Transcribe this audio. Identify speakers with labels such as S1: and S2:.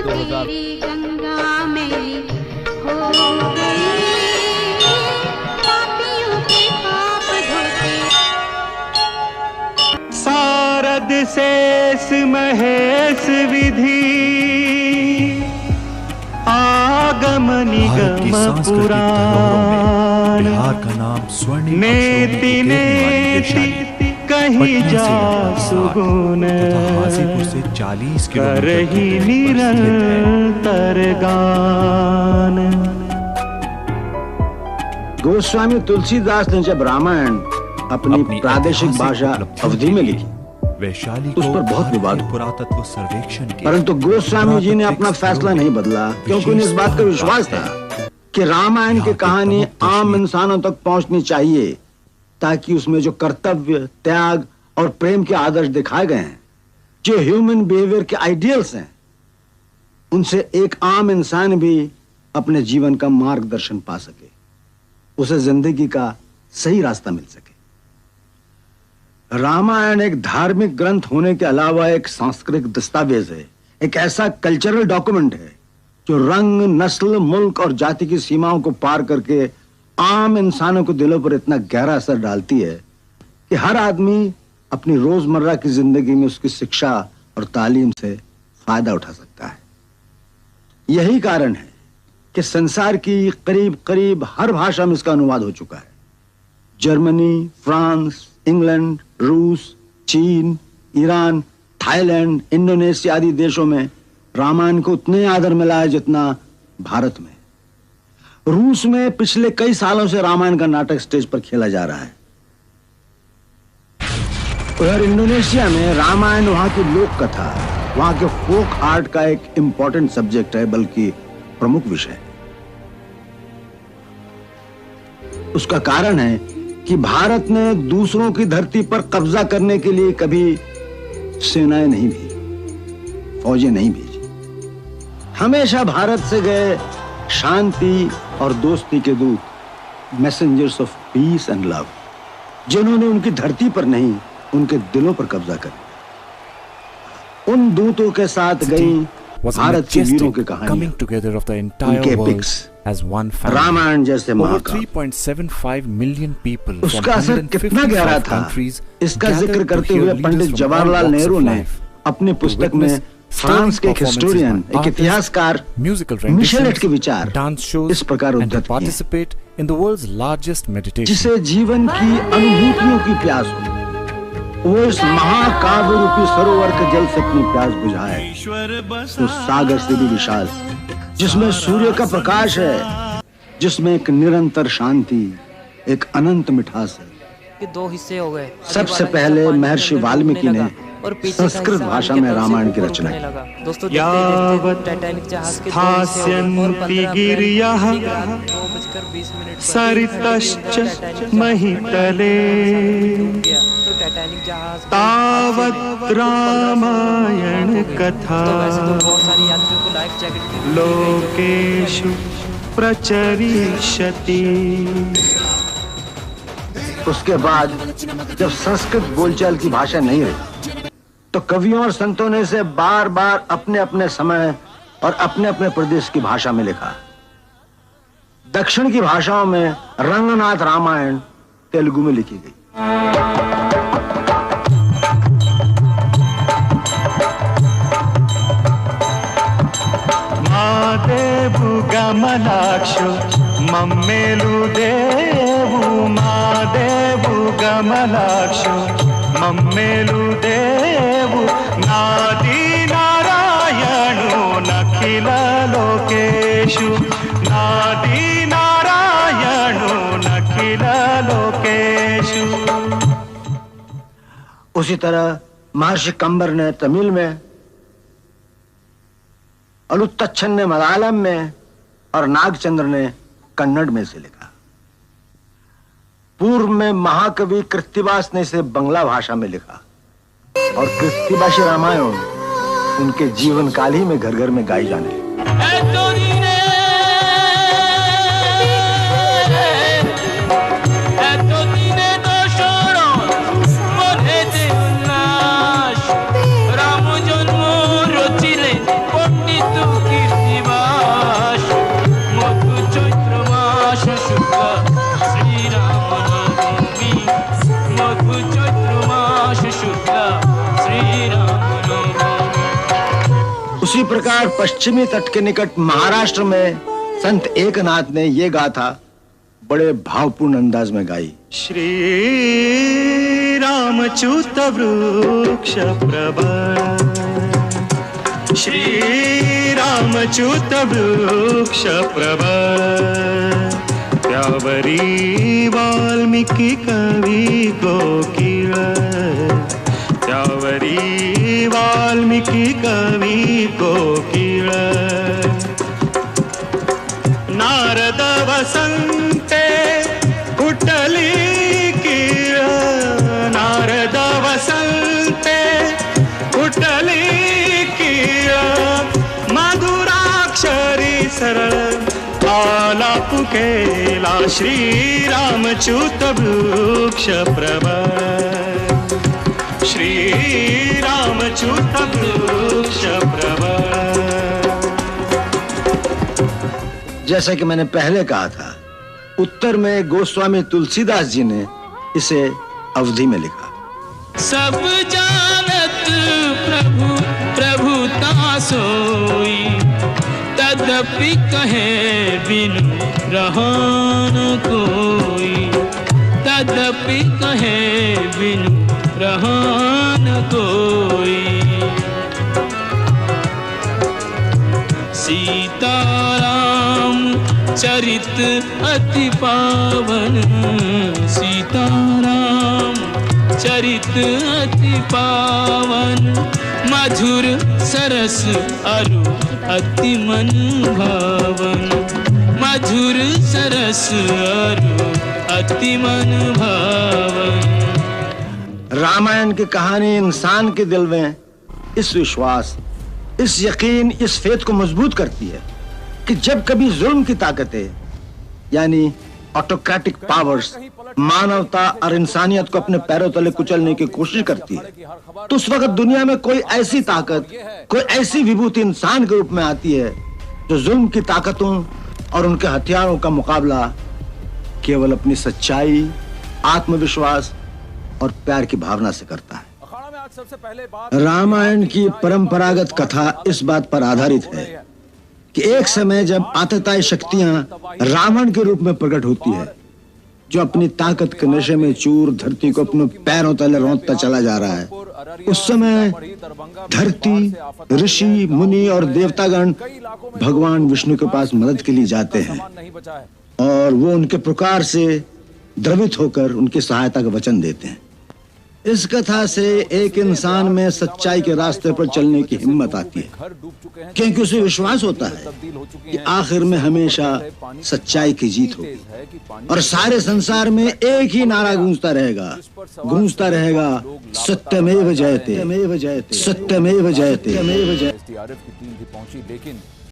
S1: 2000
S2: तेरी गंगा मेरी हो गई, पापियों के पाप धोते।
S3: सारद शेष महेश विधि आगम निगम पुराण,
S1: बिहार का नाम स्वर्णिम
S3: नेति नेति कहीं जा सुगुन,
S1: हाजीपुर से 40
S3: करही
S1: किलोमीटर
S3: निरंतर गान।
S4: गोस्वामी तुलसीदास ने जब रामायण अपनी प्रादेशिक भाषा अवधी में लिखी,
S1: वैशाली
S4: उस पर बहुत विवाद हुआ।
S1: पुरातत्व सर्वेक्षण के
S4: परंतु गोस्वामी जी ने अपना फैसला नहीं बदला, क्योंकि उन्हें इस बात का विश्वास था कि रामायण की कहानी आम इंसानों तक पहुंचनी चाहिए, ताकि उसमें जो कर्तव्य, त्याग और प्रेम के आदर्श दिखाए गए हैं, जो ह्यूमन बिहेवियर के आइडियल्स हैं, उनसे एक आम इंसान भी अपने जीवन का मार्गदर्शन पा सके, उसे जिंदगी का सही रास्ता मिल सके। रामायण एक धार्मिक ग्रंथ होने के अलावा एक सांस्कृतिक दस्तावेज है, एक ऐसा कल्चरल डॉक्यूमेंट है जो रंग, नस्ल, मुल्क और जाति की सीमाओं को पार करके आम इंसानों के दिलों पर इतना गहरा असर डालती है कि हर आदमी अपनी रोजमर्रा की जिंदगी में उसकी शिक्षा और तालीम से फायदा उठा सकता है। यही कारण है कि संसार की करीब करीब हर भाषा में इसका अनुवाद हो चुका है। जर्मनी, फ्रांस, इंग्लैंड, रूस, चीन, ईरान, थाईलैंड, इंडोनेशिया आदि देशों में रामायण को उतने आदर मिला है जितना भारत में। रूस में पिछले कई सालों से रामायण का नाटक स्टेज पर खेला जा रहा है। उधर इंडोनेशिया में रामायण वहां की लोक कथा, वहां के फोक आर्ट का एक इंपॉर्टेंट सब्जेक्ट है, बल्कि प्रमुख विषय। उसका कारण है कि भारत ने दूसरों की धरती पर कब्जा करने के लिए कभी सेनाएं नहीं भेजी, फौजें नहीं भेजी। हमेशा भारत से गए शांति और दोस्ती के दूत, messengers of peace and love, जिन्होंने उनकी धरती पर नहीं, उनके दिलों पर कब्जा कर लिया। उन दूतों के साथ गई भारत के वीरों की कहानी, उनके पिक्स, रामायण जैसे महाकाव्य।
S1: 3.75 million people
S4: उसका असर कितना गहरा था, इसका जिक्र करते हुए पंडित जवाहरलाल नेहरू ने अपनी पुस्तक में फ्रांस के एक हिस्टोरियन, एक इतिहासकार मिशेलेट के विचार इस प्रकार उद्धृत किए, जिसे जीवन की अनुभूतियों की प्यास हो, वो इस महाकाव्य रूपी सरोवर के जल से अपनी प्यास बुझाए, उस सागर से भी विशाल, जिसमें सूर्य का प्रकाश है, जिसमें एक निरंतर शांति, एक अनंत मिठास है।
S5: कि 2 हिस्से हो गए।
S4: सबसे पहले महर्षि वाल्मीकि ने संस्कृत भाषा में रामायण की रचना की।
S3: यावत् स्थास्यन्ति गिर्यः सरितश्च महितले, तावत् रामायण कथा लोकेषु प्रचरिष्यति।
S4: उसके बाद जब संस्कृत बोलचाल की भाषा नहीं रही, तो कवियों और संतों ने इसे बार बार अपने अपने समय और अपने अपने प्रदेश की भाषा में लिखा। दक्षिण की भाषाओं में रंगनाथ रामायण तेलुगु में लिखी गई।
S3: मादेवु गमनाक्षु मम्मेलु देवु, मादेवु गमनाक्षु मम्मेलु देवु, नादी नारायणो नखिल लोकेषु, नादी नारायणो नखिल लोकेषु।
S4: उसी तरह महर्षि कंबर ने तमिल में, अलुत्तच्छन ने मलयालम में और नागचंद्र ने कन्नड़ में से लिखा। पूर्व में महाकवि कृत्तिवास ने इसे बंगला भाषा में लिखा और कृत्तिवासी रामायण उनके जीवन काल ही में घर घर में गाई जाने लगी।
S5: রাম জন্ম রচিলে পণ্ডিত शुक्ल श्री रामनवमी मधु चैत्र मास शुक्ल श्री रामनवमी।
S4: उसी प्रकार पश्चिमी तट के निकट महाराष्ट्र में संत एकनाथ ने ये गाथा बड़े भावपूर्ण अंदाज में गाई।
S3: श्री रामच्युत वृक्ष प्रवर, श्री रामच्युत वृक्ष प्रवर, त्यावरी वाल्मीकि कवि कोकिल, त्यावरी वाल्मीकि कवि कोकिल। नारद वसंते कुटली कीळ, नारद वसंते कुटली कीळ, मधुराक्षरी सरळ आलाप केला श्री रामच्युत वृक्ष प्रवर, श्री रामच्युत वृक्ष प्रवर।
S4: जैसा कि मैंने पहले कहा था, उत्तर में गोस्वामी तुलसीदास जी ने इसे अवधि में लिखा।
S5: सब जानत प्रभु प्रभुता सोई, तदपि कहे बिनु रहन कोई, तदपि कहे बिनु रहन कोई। सीताराम चरित अति पावन, सीताराम चरित अति पावन, मधुर सरस अरु अति मन भावन, मधुर सरस अरु अति मन भावन।
S4: रामायण की कहानी इंसान के दिल में इस विश्वास, इस यकीन, इस फेथ को मजबूत करती है कि जब कभी जुल्म की ताकतें यानी ऑटोक्रेटिक पावर्स मानवता और इंसानियत को अपने पैरों तले कुचलने की कोशिश करती है, तो उस वक्त दुनिया में कोई ऐसी ताकत, कोई ऐसी विभूति इंसान के रूप में आती है जो जुल्म की ताकतों और उनके हथियारों का मुकाबला केवल अपनी सच्चाई, आत्मविश्वास और प्यार की भावना से करता है। रामायण की परंपरागत कथा इस बात पर आधारित है कि एक समय जब आतताई शक्तियां रावण के रूप में प्रकट होती है, जो अपनी ताकत के नशे में चूर धरती को अपने पैरों तले रौंदता चला जा रहा है, उस समय धरती, ऋषि, मुनि और देवतागण भगवान विष्णु के पास मदद के लिए जाते हैं और वो उनके पुकार से द्रवित होकर उनकी सहायता का वचन देते हैं। इस कथा से एक इंसान में सच्चाई के रास्ते पर चलने की हिम्मत आती है, क्योंकि उसे विश्वास होता है कि आखिर में हमेशा सच्चाई की जीत होगी और सारे संसार में एक ही नारा गूंजता रहेगा, सत्यमेव जयते, सत्यमेव जयते, सत्यमेव जयते।
S6: एसडीआरएफ की टीम भी पहुंची, लेकिन